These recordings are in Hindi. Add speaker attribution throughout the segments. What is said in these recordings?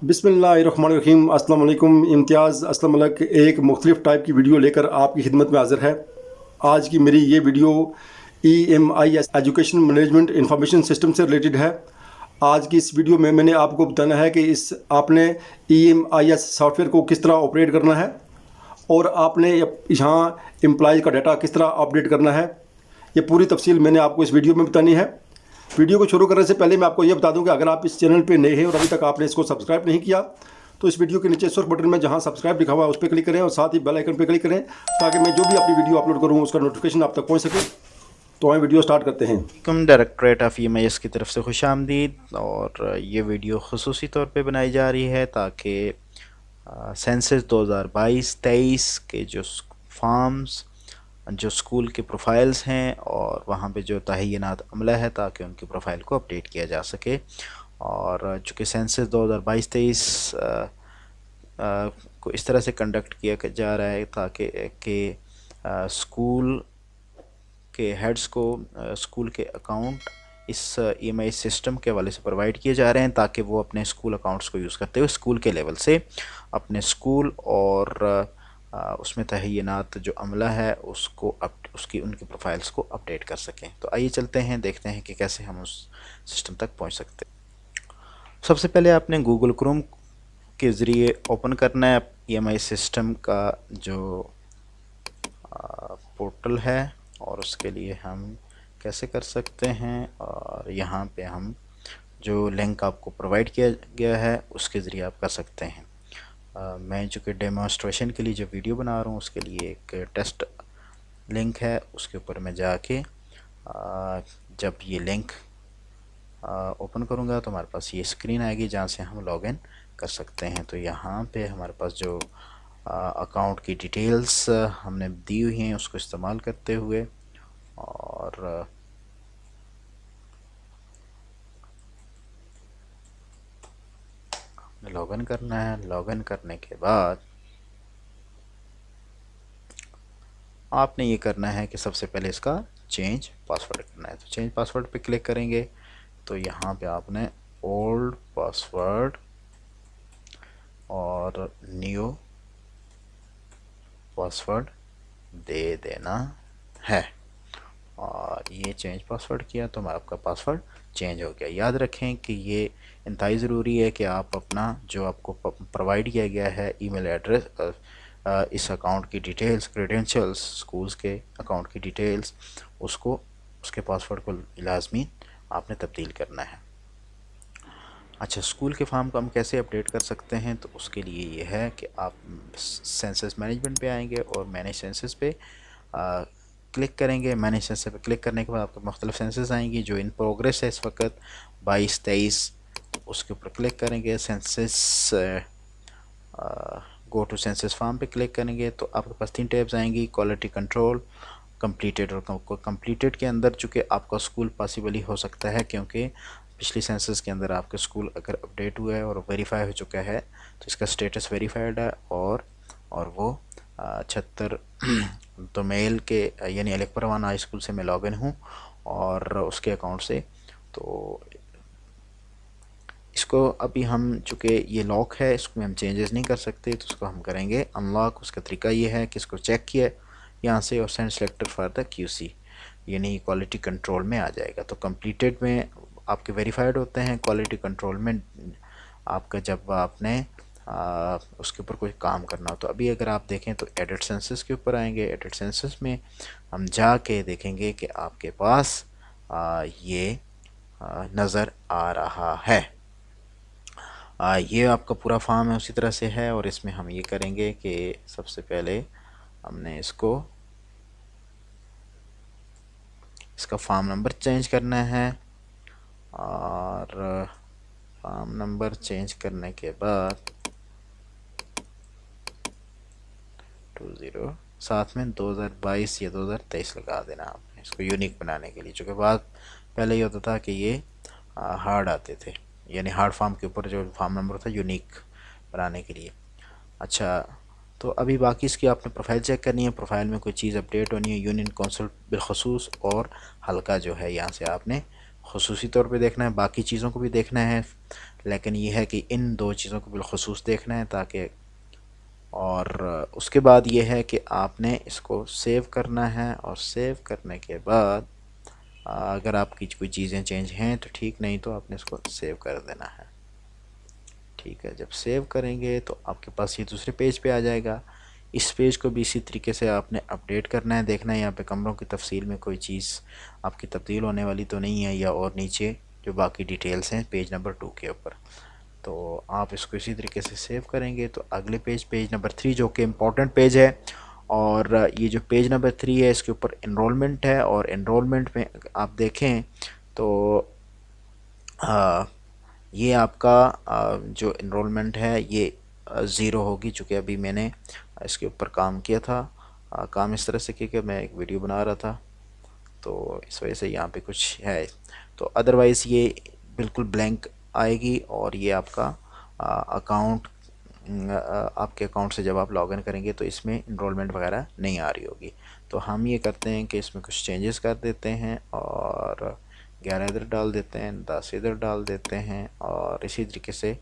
Speaker 1: बिस्मिल्लाहिर्रहमानिर्रहीम। अस्सलाम वालेकुम। इम्तियाज़ असलम मलक एक मुख्तलिफ टाइप की वीडियो लेकर आपकी खिदमत में हाज़िर है। आज की मेरी ये video EMIS education management information system से रिलेटेड है। आज की इस वीडियो में मैंने आपको बताना है कि आपने EMIS सॉफ्टवेयर को किस तरह ऑपरेट करना है और आपने यहाँ एम्प्लॉय का डाटा किस तरह अपडेट करना है। ये पूरी तफसील मैंने आपको इस वीडियो में बतानी है। वीडियो को शुरू करने से पहले मैं आपको ये बता दूं कि अगर आप इस चैनल पे नए हैं और अभी तक आपने इसको सब्सक्राइब नहीं किया तो इस वीडियो के नीचे सुर्ख बटन में जहां सब्सक्राइब लिखा हुआ है उस पर क्लिक करें और साथ ही बेल आइकन पे क्लिक करें ताकि मैं जो भी अपनी वीडियो अपलोड करूं उसका नोटिफिकेशन आप तक पहुंच सके। तो आइए वीडियो स्टार्ट करते हैं।
Speaker 2: डायरेक्टरेट ऑफ EMIS की तरफ से खुश आमदीद। और ये वीडियो खसूसी तौर पे बनाई जा रही है ताकि सेंसस 2022-23 के जो फार्म्स जो स्कूल के प्रोफाइल्स हैं और वहाँ पे जो तहय्यनात अमला है ताकि उनकी प्रोफाइल को अपडेट किया जा सके। और चूँकि सेंसस 2022-23 को इस तरह से कंडक्ट किया जा रहा है ताकि स्कूल के हेड्स को स्कूल के अकाउंट इस EMI सिस्टम के हवाले से प्रोवाइड किए जा रहे हैं ताकि वो अपने स्कूल अकाउंट्स को यूज़ करते हुए स्कूल के लेवल से अपने स्कूल और उसमें तहय्यनात जो अमला है उसको उनकी प्रोफाइल्स को अपडेट कर सकें। तो आइए चलते हैं, देखते हैं कि कैसे हम उस सिस्टम तक पहुंच सकते हैं। सबसे पहले आपने गूगल क्रोम के ज़रिए ओपन करना है EMI सिस्टम का जो पोर्टल है, और उसके लिए हम कैसे कर सकते हैं, और यहाँ पे हम जो लिंक आपको प्रोवाइड किया गया है उसके ज़रिए आप कर सकते हैं। मैं जो कि डेमोन्स्ट्रेशन के लिए जो वीडियो बना रहा हूँ उसके लिए एक टेस्ट लिंक है, उसके ऊपर मैं जाके जब ये लिंक ओपन करूँगा तो हमारे पास ये स्क्रीन आएगी जहाँ से हम लॉगिन कर सकते हैं। तो यहाँ पे हमारे पास जो अकाउंट की डिटेल्स हमने दी हुई हैं उसको इस्तेमाल करते हुए और लॉगिन करना है। लॉगिन करने के बाद आपने ये करना है कि सबसे पहले इसका चेंज पासवर्ड करना है। तो चेंज पासवर्ड पे क्लिक करेंगे तो यहाँ पे आपने ओल्ड पासवर्ड और न्यू पासवर्ड दे देना है। और ये चेंज पासवर्ड किया तो आपका पासवर्ड चेंज हो गया। याद रखें कि ये इंतहाई ज़रूरी है कि आप अपना जो आपको प्रोवाइड किया गया है ईमेल एड्रेस, इस अकाउंट की डिटेल्स, क्रेडेंशियल्स, स्कूल्स के अकाउंट की डिटेल्स, उसको उसके पासवर्ड को लाजमी आपने तब्दील करना है। अच्छा, स्कूल के फॉर्म को हम कैसे अपडेट कर सकते हैं? तो उसके लिए ये है कि आप सेंसस मैनेजमेंट पे आएंगे और मैनेज सेंसस पे क्लिक करेंगे। मैनेज सेंसस पे क्लिक करने के बाद आपको मुख्तलिफ सेंसस आएंगी जो इन प्रोग्रेस है इस वक्त 22-23। तो उसके ऊपर क्लिक करेंगे, census go to census form पे क्लिक करेंगे तो आपके पास 3 टैब्स आएंगी, क्वालिटी कंट्रोल, कंप्लीटेड। और कंप्लीटेड के अंदर चूँकि आपका स्कूल पॉसिबली हो सकता है क्योंकि पिछली सेंसस के अंदर आपका स्कूल अगर अपडेट हुआ है और वेरीफाई हो चुका है तो इसका स्टेटस वेरीफाइड है और वो 76 तो मेल के यानी अलग परवान हाई स्कूल से मैं लॉगिन हूँ और उसके अकाउंट से। तो इसको अभी हम चूँकि ये लॉक है इसको हम चेंजेस नहीं कर सकते तो इसको हम करेंगे अनलॉक। उसका तरीका ये है कि इसको चेक किया यहाँ से और send selector for the QC यानी क्वालिटी कंट्रोल में आ जाएगा। तो कंप्लीटेड में आपके वेरीफाइड होते हैं, क्वालिटी कंट्रोल में आपका जब आपने उसके ऊपर कोई काम करना हो। तो अभी अगर आप देखें तो एडिट सेंसस के ऊपर आएंगे। एडिट सेंसस में हम जाके देखेंगे कि आपके पास ये नज़र आ रहा है। ये आपका पूरा फॉर्म है उसी तरह से है और इसमें हम ये करेंगे कि सबसे पहले हमने इसका फॉर्म नंबर चेंज करना है और फॉर्म नंबर चेंज करने के बाद 20 साथ में 2022 या 2023 लगा देना आपने इसको यूनिक बनाने के लिए। चूँकि बात पहले ये होता था कि ये हार्ड आते थे यानी हार्ड फॉर्म के ऊपर जो फॉर्म नंबर था यूनिक बनाने के लिए। अच्छा, तो अभी बाकी इसकी आपने प्रोफाइल चेक करनी है। प्रोफाइल में कोई चीज़ अपडेट होनी है, यूनियन काउंसिल बिलखसूस और हल्का जो है यहाँ से आपने खुसूसी तौर पे देखना है, बाकी चीज़ों को भी देखना है, लेकिन ये है कि इन दो चीज़ों को बिलखुसूस देखना है ताकि, और उसके बाद ये है कि आपने इसको सेव करना है, और सेव करने के बाद अगर आपकी कोई चीज़ें चेंज हैं तो ठीक, नहीं तो आपने इसको सेव कर देना है। ठीक है, जब सेव करेंगे तो आपके पास ये दूसरे पेज पे आ जाएगा। इस पेज को भी इसी तरीके से आपने अपडेट करना है, देखना है यहाँ पे कमरों की तफसील में कोई चीज़ आपकी तब्दील होने वाली तो नहीं है, या और नीचे जो बाकी डिटेल्स हैं पेज नंबर 2 के ऊपर। तो आप इसको इसी तरीके से सेव करेंगे तो अगले पेज नंबर 3 जो कि इम्पोर्टेंट पेज है, और ये जो पेज नंबर 3 है इसके ऊपर इनरोलमेंट है, और इनरोलमेंट में आप देखें तो ये आपका जो इनरोलमेंट है ये ज़ीरो होगी, चूँकि अभी मैंने इसके ऊपर काम किया था। काम इस तरह से किया कि मैं एक वीडियो बना रहा था, तो इस वजह से यहाँ पे कुछ है। तो अदरवाइज़ ये बिल्कुल ब्लैंक आएगी, और ये आपका अकाउंट, आपके अकाउंट से जब आप लॉगिन करेंगे तो इसमें इनरोलमेंट वगैरह नहीं आ रही होगी। तो हम ये करते हैं कि इसमें कुछ चेंजेस कर देते हैं, और 11 इधर डाल देते हैं, 10 इधर डाल देते हैं, और इसी तरीके से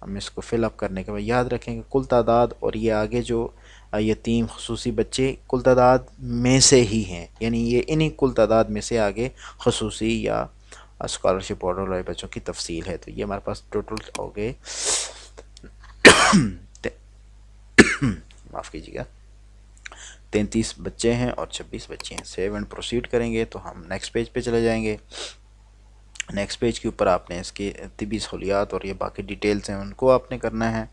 Speaker 2: हम इसको फिलअप करने के बाद याद रखेंगे कुल तादाद, और ये आगे जो यतीम खसूसी बच्चे कुल तादाद में से ही हैं, यानी ये इन्हीं कुल तादाद में से आगे खसूसी या स्कॉलरशिप ऑर्डर वाले बच्चों की तफसील है। तो ये हमारे पास टोटल हो गए माफ़ कीजिएगा 33 बच्चे हैं और 26 बच्चे हैं। सेव एंड प्रोसीड करेंगे तो हम नेक्स्ट पेज पे चले जाएंगे। नेक्स्ट पेज के ऊपर आपने इसकी तिबी सहूलियात और ये बाकी डिटेल्स हैं उनको आपने करना है,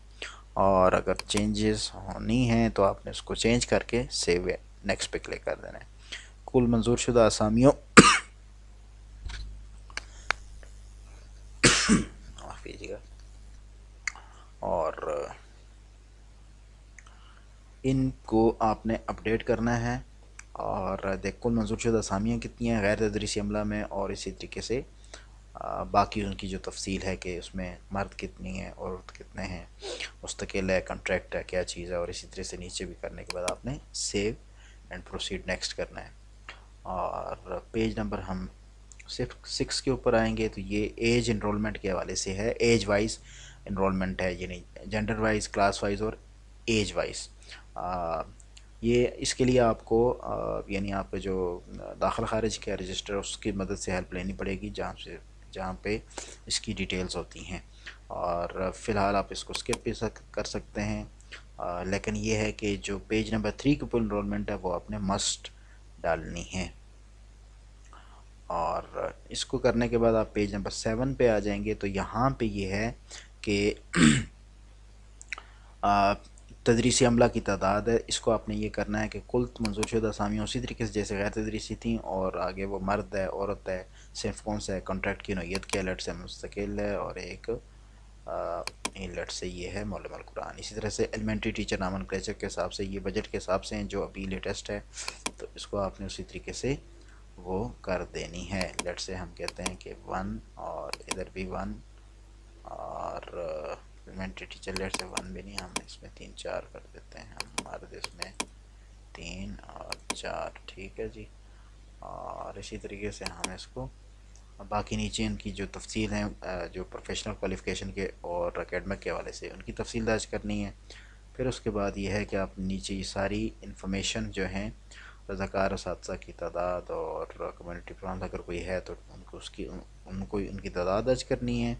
Speaker 2: और अगर चेंजेस होनी हैं तो आपने उसको चेंज करके सेव नेक्स्ट पे क्लिक कर देना है। कुल मंजूर शुदा असामियों माफ़ कीजिएगा, और इनको आपने अपडेट करना है, और देख कुल मंजूर शुदा असामियाँ कितनी हैं गैर तदरीसी अमला में, और इसी तरीके से बाकी उनकी जो तफसील है कि उसमें मर्द कितनी है औरत कितने हैं, मुस्तकिल है, कॉन्ट्रैक्ट है, क्या चीज़ है, और इसी तरह से नीचे भी करने के बाद आपने सेव एंड प्रोसीड नेक्स्ट करना है। और पेज नंबर हम 6 के ऊपर आएंगे तो ये एज इनरोलमेंट के हवाले से है। एज वाइज इनरोलमेंट है, यानी जेंडर वाइज, क्लास वाइज और एज वाइज। ये इसके लिए आपको यानी आपका जो दाखिल खारिज का रजिस्टर उसकी मदद से हेल्प लेनी पड़ेगी, जहाँ पे इसकी डिटेल्स होती हैं, और फ़िलहाल आप इसको स्किप भी कर सकते हैं। लेकिन ये है कि जो पेज नंबर 3 के ऊपर इनरोलमेंट है वो आपने मस्ट डालनी है। और इसको करने के बाद आप पेज नंबर 7 पे आ जाएंगे तो यहाँ पे ये है कि तदरीसी अमला की तादाद है। इसको आपने ये करना है कि कुल मंजूर शुदा असामियाँ उसी तरीके से जैसे गैर तदरीसी थी, और आगे वो मर्द है, औरत है, सिर्फ कौन सा है, कॉन्ट्रैक्ट की नौयत क्या, लेट से मुस्तकिल है, और एक लेट से ये है मौलम अल कुरान। इसी तरह एलिमेंट्री टीचर नॉमेनक्लेचर के हिसाब से ये बजट के हिसाब से हैं जो अभी लेटेस्ट है, तो इसको आपने उसी तरीके से वो कर देनी है। लेट से हम कहते हैं कि 1, और इधर भी 1, और एलिमेंट्री टीचर लेट से 1 भी नहीं, हम इसमें 3 4 कर देते हैं, हमारे इसमें 3 और 4, ठीक है जी। और इसी तरीके से हम इसको बाकी नीचे इनकी जो तफसील हैं जो प्रोफेशनल क्वालिफ़िकेशन के और एकेडमिक के हवाले से उनकी तफसील दर्ज करनी है। फिर उसके बाद ये है कि आप नीचे ये सारी इंफॉर्मेशन जो हैं रज़ाकार असातिज़ा की तादाद और कम्युनिटी प्लान अगर कोई है तो उनको उनकी तादाद दर्ज करनी है।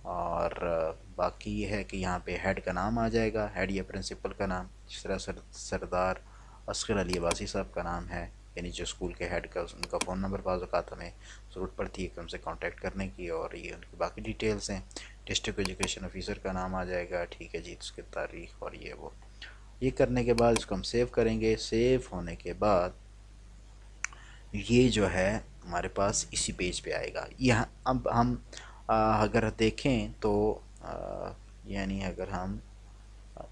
Speaker 2: और बाकी ये है कि यहाँ पे हेड का नाम आ जाएगा, हेड या प्रिंसिपल का नाम, जिस तरह सरदार असगर अली अब्बासी साहब का नाम है, यानी जो स्कूल के हेड का, उनका फ़ोन नंबर बाज़ औक़ात हमें ज़रूरत पड़ती है कि उनसे कांटेक्ट करने की, और ये उनकी बाकी डिटेल्स हैं। डिस्ट्रिक्ट एजुकेशन ऑफिसर का नाम आ जाएगा, ठीक है जी, उसकी तारीख़ और ये वो। ये करने के बाद इसको हम सेव करेंगे। सेव होने के बाद ये जो है हमारे पास इसी पेज पे आएगा। यहाँ अब हम अगर देखें तो यानी अगर हम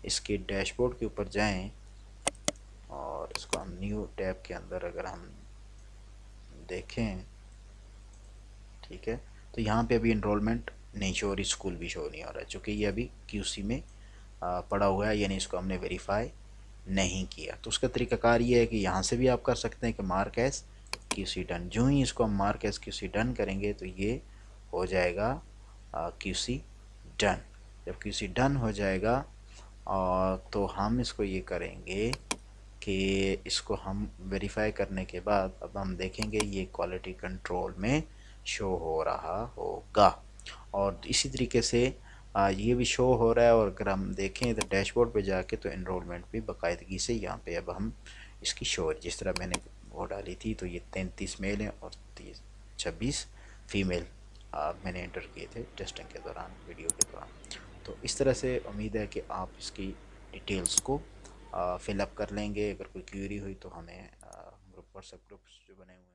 Speaker 2: इसके डैशबोर्ड के ऊपर जाएं और इसको हम न्यू टैब के अंदर अगर हम देखें, ठीक है, तो यहाँ पे अभी इनरोलमेंट नहीं शो हो रही, स्कूल भी शो नहीं हो रहा है, चूँकि ये अभी QC में पड़ा हुआ है, यानी इसको हमने वेरीफाई नहीं किया। तो उसका तरीकाकार ये है कि यहाँ से भी आप कर सकते हैं कि मार्क एज QC डन। जो ही इसको हम मार्क एज QC डन करेंगे तो ये हो जाएगा QC डन। जब QC डन हो जाएगा तो हम इसको ये करेंगे कि इसको हम वेरीफाई करने के बाद अब हम देखेंगे ये क्वालिटी कंट्रोल में शो हो रहा होगा। और इसी तरीके से ये भी शो हो रहा है। और अगर हम देखें तो डैशबोर्ड पे जाके तो एनरोलमेंट भी बाकायदगी से यहाँ पे अब हम इसकी शो, जिस तरह मैंने वो डाली थी तो ये 33 मेल हैं और 26 फीमेल मैंने एंटर किए थे टेस्टिंग के दौरान, वीडियो के दौरान। तो इस तरह से उम्मीद है कि आप इसकी डिटेल्स को फिलअप कर लेंगे। अगर कोई क्वेरी हुई तो हमें ग्रुप, व्हाट्सएप ग्रुप्स जो बने हुए हैं